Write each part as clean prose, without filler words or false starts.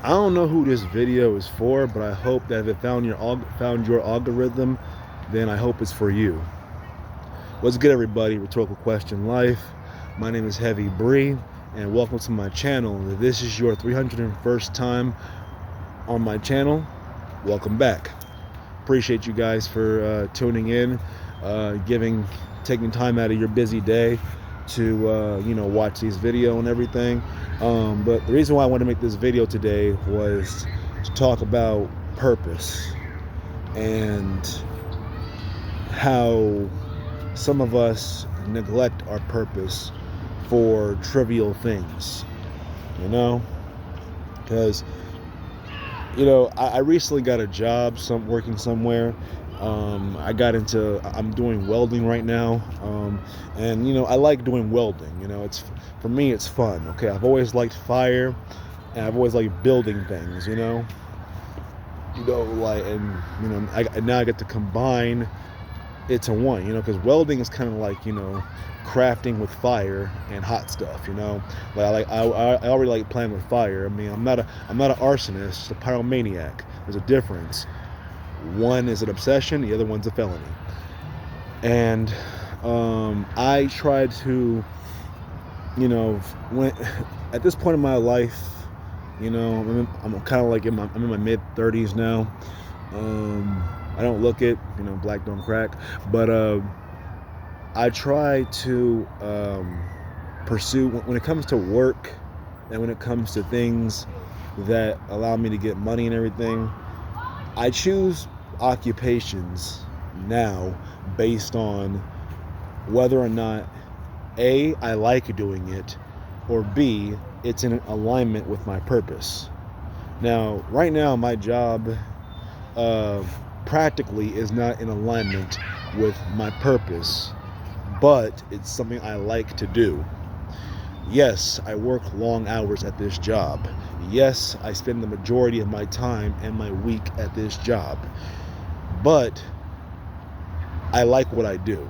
I don't know who this video is for, but I hope that if it found your algorithm, then I hope it's for you. What's good, everybody? Rhetorical Question Life. My name is Heavy Bree, and welcome to my channel. If this is your 301st time on my channel, welcome back. Appreciate you guys for tuning in, taking time out of your busy day to watch these video and everything. But the reason why I wanted to make this video today was to talk about purpose and how some of us neglect our purpose for trivial things, because I recently got a job, working somewhere. I'm doing welding right now, and I like doing welding. It's for me, it's fun. Okay, I've always liked fire, and I've always liked building things. And now I get to combine it to one. Because welding is kind of like crafting with fire and hot stuff. I already like playing with fire. I mean, I'm not an arsonist, just a pyromaniac. There's a difference. One is an obsession, the other one's a felony. And I try to, when at this point in my life, I'm kind of like I'm in my mid 30s now. I don't look it, black don't crack, but I try to pursue, when it comes to work and when it comes to things that allow me to get money and everything, I choose occupations now based on whether or not A, I like doing it, or B, it's in alignment with my purpose. Now, right now, my job practically is not in alignment with my purpose, but it's something I like to do. Yes, I work long hours at this job. Yes, I spend the majority of my time and my week at this job. But I like what I do.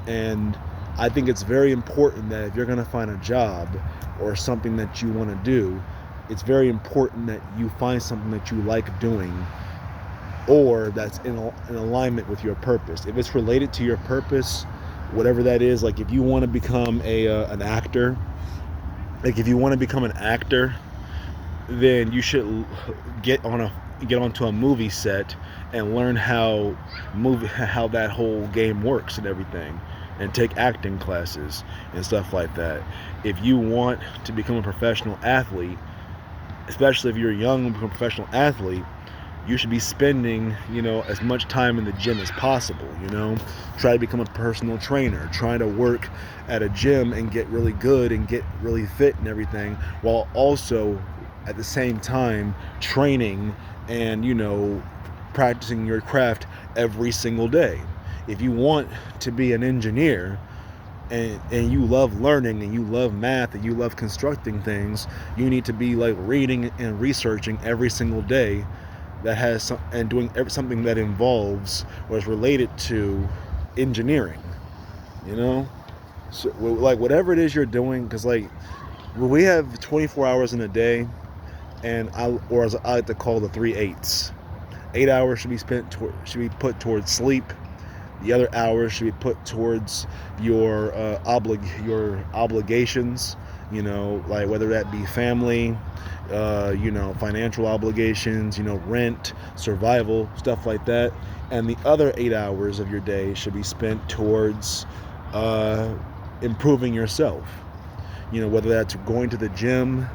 And I think it's very important that if you're going to find a job or something that you want to do, it's very important that you find something that you like doing or that's in alignment with your purpose. If it's related to your purpose, whatever that is, like if you want to become an actor, then you should get onto a movie set and learn how that whole game works and everything, and take acting classes and stuff like that. If you want to become a professional athlete, especially if you're young and become a professional athlete, you should be spending, as much time in the gym as possible. Try to become a personal trainer, trying to work at a gym and get really good and get really fit and everything, while also at the same time training and, practicing your craft every single day. If you want to be an engineer and you love learning and you love math and you love constructing things, you need to be like reading and researching every single day and doing something that involves or is related to engineering. So like whatever it is you're doing, because like we have 24 hours in a day, and as I like to call, the 3/8. 8 hours should be put towards sleep. The other hours should be put towards your obligations. Like whether that be family, financial obligations, rent, survival, stuff like that. And the other 8 hours of your day should be spent towards improving yourself. Whether that's going to the gym,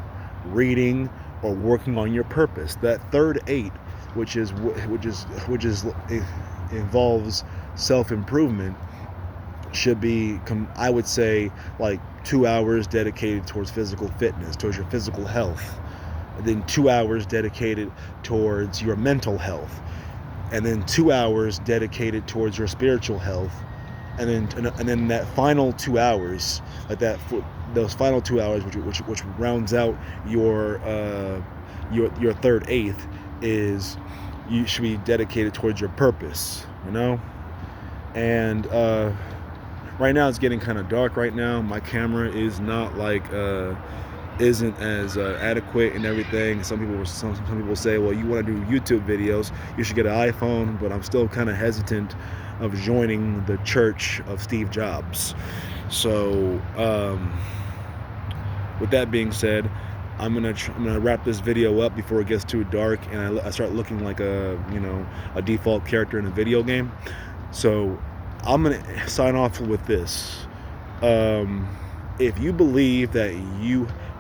reading, or working on your purpose. That third 8, which involves self-improvement, should be, I would say, like 2 hours dedicated towards physical fitness, towards your physical health, and then 2 hours dedicated towards your mental health, and then 2 hours dedicated towards your spiritual health, and then that final 2 hours, like those final 2 hours, which rounds out your third 8th, is you should be dedicated towards your purpose. And right now it's getting kind of dark right now. My camera is not like isn't as adequate and everything. Some people say, well, you want to do YouTube videos, you should get an iPhone, but I'm still kind of hesitant of joining the church of Steve Jobs. So with that being said, I'm gonna wrap this video up before it gets too dark and I start looking like a default character in a video game. So I'm gonna sign off with this. If you believe that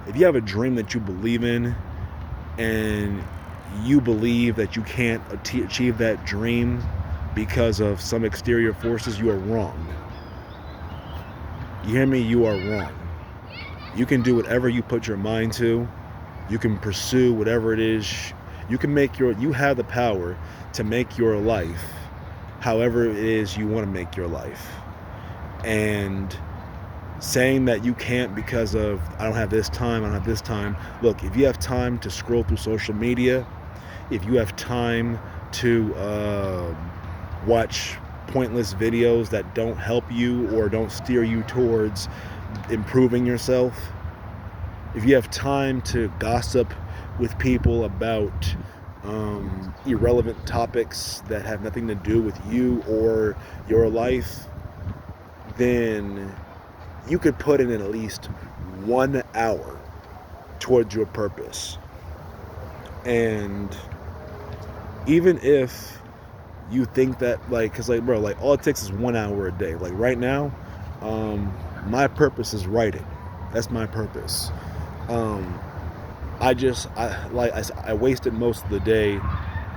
if you have a dream that you believe in, and you believe that you can't achieve that dream because of some exterior forces, you are wrong. You hear me? You are wrong. You can do whatever you put your mind to. You can pursue whatever it is. You have the power to make your life however it is you want to make your life. And saying that you can't because of I don't have this time. Look, if you have time to scroll through social media, if you have time to watch pointless videos that don't help you or don't steer you towards improving yourself, if you have time to gossip with people about irrelevant topics that have nothing to do with you or your life, then you could put in at least 1 hour towards your purpose. And even if you think that, like, because, like, bro, like, all it takes is 1 hour a day. Like, right now, my purpose is writing. That's my purpose. I wasted most of the day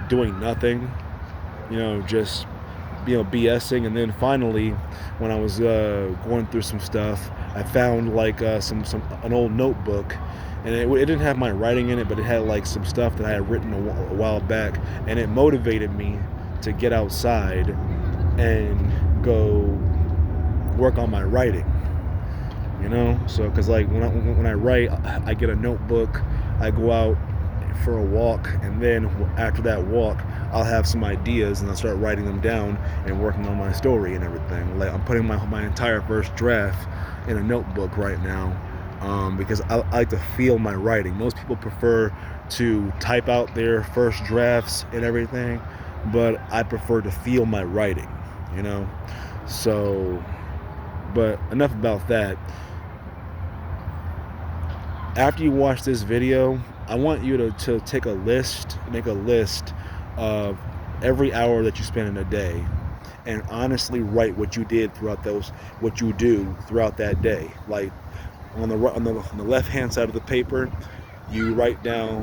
doing nothing, just BSing, and then finally, when I was going through some stuff, I found like an old notebook, and it didn't have my writing in it, but it had like some stuff that I had written a while back, and it motivated me to get outside and go work on my writing. So because like when I write, I get a notebook, I go out for a walk, and then after that walk, I'll have some ideas and I'll start writing them down and working on my story and everything. Like, I'm putting my entire first draft in a notebook right now, because I like to feel my writing. Most people prefer to type out their first drafts and everything, but I prefer to feel my writing, So, but enough about that. After you watch this video, I want you to make a list of every hour that you spend in a day, and honestly write what you do throughout that day. Like, on the left hand side of the paper, you write down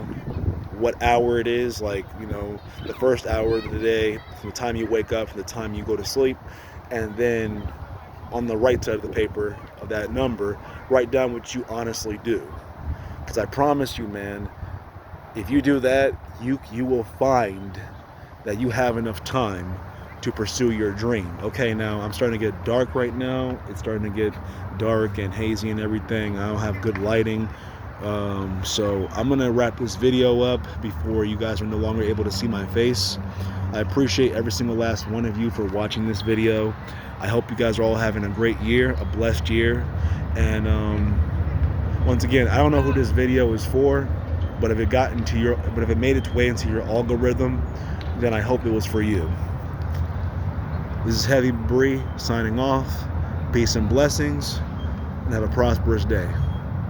what hour it is, like, the first hour of the day, from the time you wake up, from the time you go to sleep. And then on the right side of the paper of that number, write down what you honestly do. Because I promise you, man, if you do that, you will find that you have enough time to pursue your dream. Okay, now I'm starting to get dark right now. It's starting to get dark and hazy and everything. I don't have good lighting. So I'm gonna wrap this video up before you guys are no longer able to see my face. I appreciate every single last one of you for watching this video. I hope you guys are all having a great year, a blessed year. And once again, I don't know who this video is for, but if it made its way into your algorithm, then I hope it was for you. This is Heavy Bree signing off. Peace and blessings, and have a prosperous day.